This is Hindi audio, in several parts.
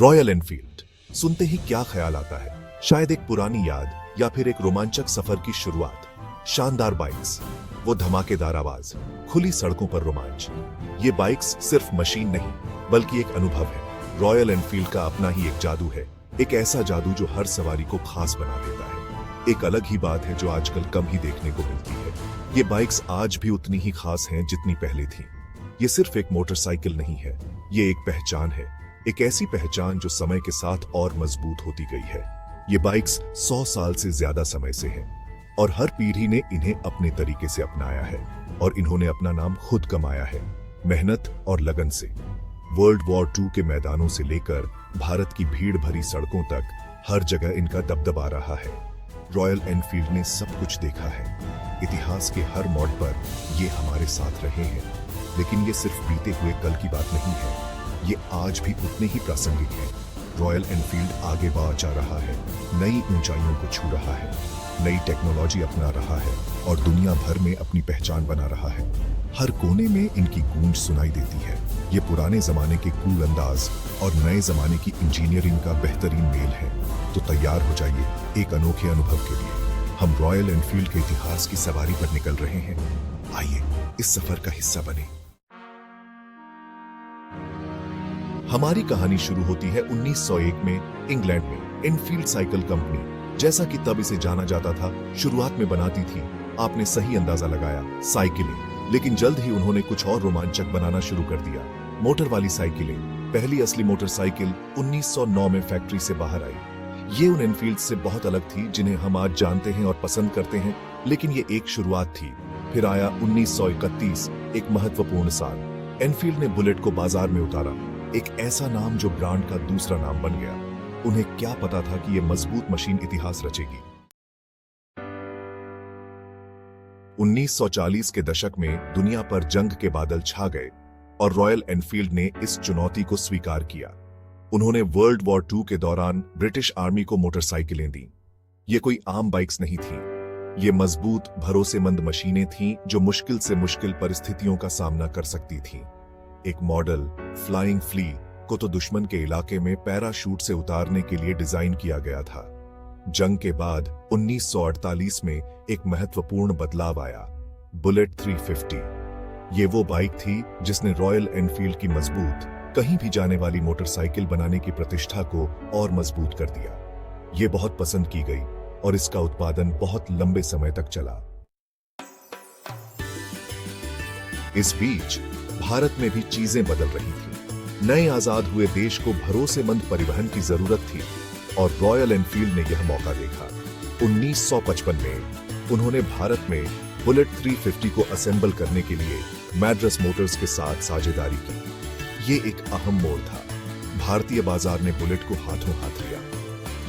रॉयल एनफील्ड सुनते ही क्या ख्याल आता है? शायद एक पुरानी याद या फिर एक रोमांचक सफर की शुरुआत। शानदार बाइक्स, वो धमाकेदार आवाज, खुली सड़कों पर रोमांच। ये बाइक्स सिर्फ मशीन नहीं बल्कि एक अनुभव है। रॉयल एनफील्ड का अपना ही एक जादू है, एक ऐसा जादू जो हर सवारी को खास बना देता है। एक अलग ही बात है जो आजकल कम ही देखने को मिलती है। ये बाइक्स आज भी उतनी ही खास हैं जितनी पहले थी। ये सिर्फ एक मोटरसाइकिल नहीं है, ये एक पहचान है, एक ऐसी पहचान जो समय के साथ और मजबूत होती गई है। ये बाइक्स 100 साल से ज्यादा समय से हैं और हर पीढ़ी ने इन्हें अपने तरीके से अपनाया है और इन्होंने अपना नाम खुद कमाया है, मेहनत और लगन से। वर्ल्ड वॉर II के मैदानों से लेकर भारत की भीड़ भरी सड़कों तक हर जगह इनका दबदबा रहा है। रॉयल एनफील्ड ने सब कुछ देखा है। इतिहास के हर मोड़ पर ये हमारे साथ रहे हैं, लेकिन ये सिर्फ बीते हुए कल की बात नहीं है, ये आज भी उतने ही प्रासंगिक है। रॉयल एनफील्ड आगे बढ़ जा रहा है, नई ऊंचाइयों को छू रहा है, नई टेक्नोलॉजी अपना रहा है और दुनिया भर में अपनी पहचान बना रहा है। हर कोने में इनकी गूंज सुनाई देती है। ये पुराने जमाने के कूल अंदाज और नए जमाने की इंजीनियरिंग का बेहतरीन मेल है। तो तैयार हो जाइए एक अनोखे अनुभव के लिए। हम रॉयल एनफील्ड के इतिहास की सवारी पर निकल रहे हैं। आइए इस सफर का हिस्सा बने। हमारी कहानी शुरू होती है 1901 में इंग्लैंड में। एनफील्ड साइकिल कंपनी, जैसा कि तब इसे जाना जाता था, शुरुआत में बनाती थी, आपने सही अंदाजा लगाया, साइकिलें। लेकिन जल्द ही उन्होंने कुछ और रोमांचक बनाना शुरू कर दिया, मोटर वाली साइकिलें। पहली असली मोटरसाइकिल 1909 में फैक्ट्री से बाहर आई। ये उन एनफील्ड से बहुत अलग थी जिन्हें हम आज जानते हैं और पसंद करते हैं, लेकिन ये एक शुरुआत थी। फिर आया 1931, एक महत्वपूर्ण साल। एनफील्ड ने बुलेट को बाजार में उतारा, एक ऐसा नाम जो ब्रांड का दूसरा नाम बन गया। उन्हें क्या पता था कि यह मजबूत मशीन इतिहास रचेगी। 1940 के दशक में दुनिया पर जंग के बादल छा गए और रॉयल एनफील्ड ने इस चुनौती को स्वीकार किया। उन्होंने वर्ल्ड वॉर II के दौरान ब्रिटिश आर्मी को मोटरसाइकिलें दी। ये कोई आम बाइक्स नहीं थी, ये मजबूत, भरोसेमंद मशीनें थीं जो मुश्किल से मुश्किल परिस्थितियों का सामना कर सकती थीं। एक मॉडल फ्लाइंग फ्ली को तो दुश्मन के इलाके में पैराशूट से उतारने के लिए डिजाइन किया गया था। जंग के बाद 1948 में एक महत्वपूर्ण बदलाव आया, बुलेट 350। ये वो बाइक थी जिसने रॉयल एनफील्ड की मजबूत, कहीं भी जाने वाली मोटरसाइकिल बनाने की प्रतिष्ठा को और मजबूत कर दिया। ये बहुत पसंद की गई और इसका उत्पादन बहुत लंबे समय तक चला। इस बीच भारत में भी चीजें बदल रही थी। नए आजाद हुए देश को भरोसेमंद परिवहन की जरूरत थी और रॉयल एनफील्ड ने यह मौका देखा। 1955 में उन्होंने भारत में बुलेट 350 को असेंबल करने के लिए मैड्रास मोटर्स के साथ साझेदारी की। ये एक अहम मोड़ था। भारतीय बाजार ने बुलेट को हाथों हाथ लिया।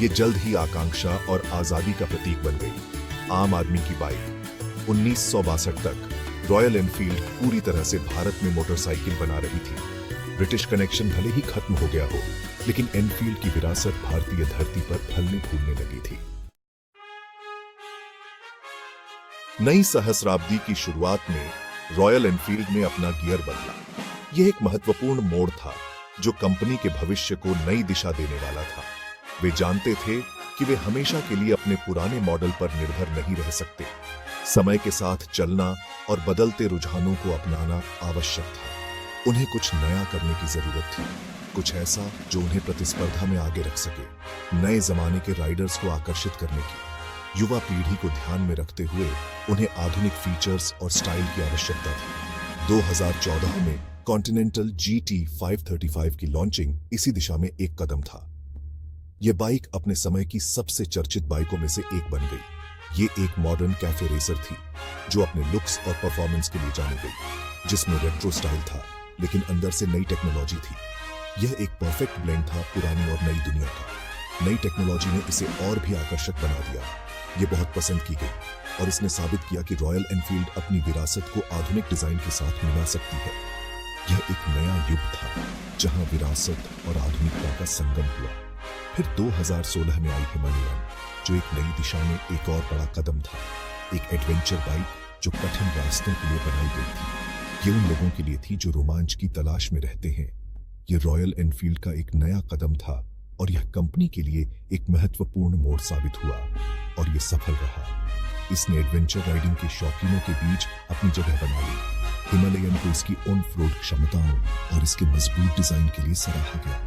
ये जल्द ही आकांक्षा और आजादी का प्रतीक बन गई, आम आदमी की बाइक। 1962 तक रॉयल एनफील्ड पूरी तरह से भारत में मोटरसाइकिल बना रही थी। ब्रिटिश कनेक्शन भले ही खत्म हो गया हो, लेकिन एनफील्ड की विरासत भारतीय धरती पर फलने फूलने लगी थी। नई सहस्राब्दी की शुरुआत में रॉयल एनफील्ड ने अपना गियर बदला। यह एक महत्वपूर्ण मोड़ था जो कंपनी के भविष्य को नई दिशा देने वाला था। वे जानते थे कि वे हमेशा के लिए अपने पुराने मॉडल पर निर्भर नहीं रह सकते। समय के साथ चलना और बदलते रुझानों को अपनाना आवश्यक था। उन्हें कुछ नया करने की जरूरत थी, कुछ ऐसा जो उन्हें प्रतिस्पर्धा में आगे रख सके, नए जमाने के राइडर्स को आकर्षित करने की। युवा पीढ़ी को ध्यान में रखते हुए उन्हें आधुनिक फीचर्स और स्टाइल की आवश्यकता थी। 2014 में कॉन्टिनेंटल GT 535 की लॉन्चिंग इसी दिशा में एक कदम था। यह बाइक अपने समय की सबसे चर्चित बाइकों में से एक बन गई। ये एक मॉडर्न कैफे रेसर थी जो अपने लुक्स और परफॉर्मेंस के लिए जानी गई, जिसमें रेट्रो स्टाइल था लेकिन अंदर से नई टेक्नोलॉजी थी। यह एक परफेक्ट ब्लेंड था पुरानी और नई दुनिया का। नई टेक्नोलॉजी ने इसे और भी आकर्षक बना दिया। ये बहुत पसंद की गई और इसने साबित किया कि रॉयल एनफील्ड अपनी विरासत को आधुनिक डिजाइन के साथ मिला सकती है। यह एक नया युग था जहां विरासत और आधुनिकता का संगम हुआ। फिर 2016 में आई हिमालयन, जो एक नई दिशा में एक और बड़ा कदम था। एक एडवेंचर बाइक जो कठिन रास्तों के लिए बनाई गई थी। ये उन लोगों के लिए थी जो रोमांच की तलाश में रहते हैं। ये रॉयल एनफील्ड का एक नया कदम था और यह कंपनी के लिए एक महत्वपूर्ण मोड़ साबित हुआ और यह सफल रहा। इसने एडवेंचर राइडिंग के शौकीनों के बीच अपनी जगह बना ली। हिमालयन को इसकी ऑन रोड क्षमताओं और इसके मजबूत डिजाइन के लिए सराहा गया।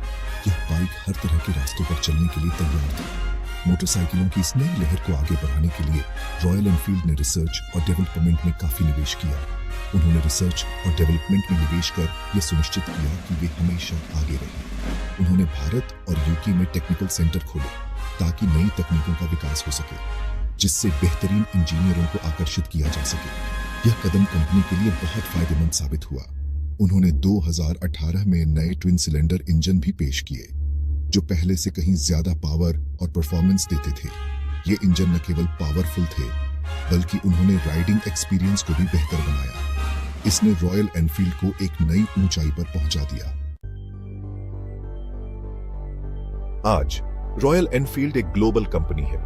यह बाइक हर तरह के रास्तों पर चलने के लिए तैयार थी। मोटरसाइकिलों की इस नई लहर को आगे बढ़ाने के लिए रॉयल एनफील्ड ने रिसर्च और डेवलपमेंट में काफी निवेश किया। उन्होंने रिसर्च और डेवलपमेंट में निवेश कर यह सुनिश्चित किया कि वे हमेशा आगे रहें। उन्होंने भारत और यूके में टेक्निकल सेंटर खोले ताकि नई तकनीकों का विकास हो सके, जिससे बेहतरीन इंजीनियरों को आकर्षित किया जा सके। यह कदम कंपनी के लिए बहुत फायदेमंद साबित हुआ। उन्होंने 2018 में नए ट्विन सिलेंडर इंजन भी पेश किए, जो पहले से कहीं ज्यादा पावर और परफॉर्मेंस देते थे। ये इंजन न केवल पावरफुल थे, बल्कि उन्होंने राइडिंग एक्सपीरियंस को भी बेहतर बनाया। इसने रॉयल एनफील्ड को एक नई ऊंचाई पर पहुंचा दिया। आज रॉयल एनफील्ड एक ग्लोबल कंपनी है।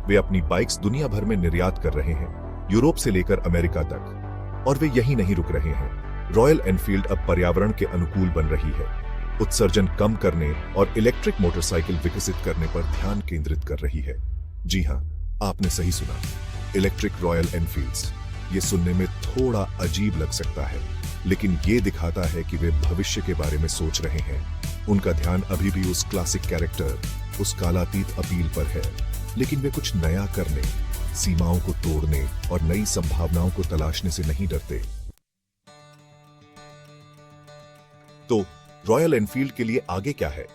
वे अपनी बाइक्स दुनिया भर में निर्यात कर रहे हैं, यूरोप से लेकर अमेरिका तक। और वे यहीं नहीं रुक रहे हैं। रॉयल एनफील्ड अब पर्यावरण के अनुकूल बन रही है, उत्सर्जन कम करने और इलेक्ट्रिक मोटरसाइकिल विकसित करने पर ध्यान केंद्रित कर रही है। जी हां, आपने सही सुना, इलेक्ट्रिक रॉयल एनफील्ड्स। ये सुनने में थोड़ा अजीब लग सकता है, लेकिन ये दिखाता है कि वे भविष्य के बारे में सोच रहे हैं। उनका ध्यान अभी भी उस क्लासिक कैरेक्टर, उस कालातीत अपील पर है, लेकिन वे कुछ नया करने, सीमाओं को तोड़ने और नई संभावनाओं को तलाशने से नहीं डरते। तो रॉयल एनफील्ड के लिए आगे क्या है?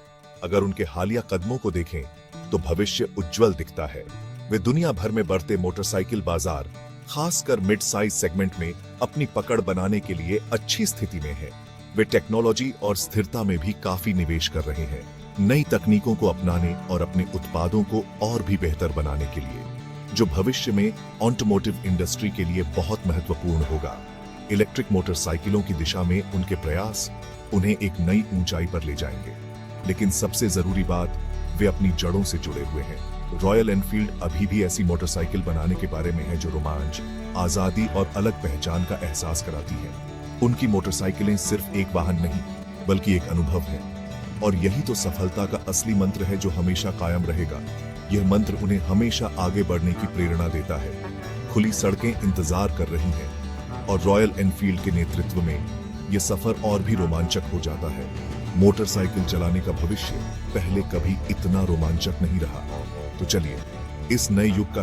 अगर उनके हालिया कदमों को देखें तो भविष्य उज्जवल दिखता है। वे दुनिया भर में बढ़ते मोटरसाइकिल बाजार, खासकर मिड साइज सेगमेंट में अपनी पकड़ बनाने के लिए अच्छी स्थिति में है। वे टेक्नोलॉजी और स्थिरता में भी काफी निवेश कर रहे हैं, नई तकनीकों को अपनाने और अपने उत्पादों को और भी बेहतर बनाने के लिए, जो भविष्य में ऑटोमोटिव इंडस्ट्री के लिए बहुत महत्वपूर्ण होगा। इलेक्ट्रिक मोटरसाइकिलों की दिशा में उनके प्रयास उन्हें एक नई ऊंचाई पर ले जाएंगे। लेकिन सबसे जरूरी बात, वे अपनी जड़ों से जुड़े हुए हैं। रॉयल एनफील्ड अभी भी ऐसी मोटरसाइकिल बनाने के बारे में है जो रोमांच, आजादी और अलग पहचान का एहसास कराती है। उनकी मोटरसाइकिलें सिर्फ एक वाहन नहीं, बल्कि एक अनुभव है। और यही तो सफलता का असली मंत्र है, जो हमेशा कायम रहेगा। यह मंत्र उन्हें हमेशा आगे बढ़ने की प्रेरणा देता है। खुली सड़कें इंतजार कर रही हैं और रॉयल एनफील्ड के नेतृत्व में यह सफर और भी रोमांचक हो जाता है। मोटरसाइकिल चलाने का भविष्य पहले कभी इतना रोमांचक नहीं रहा। तो चलिए इस नए युग का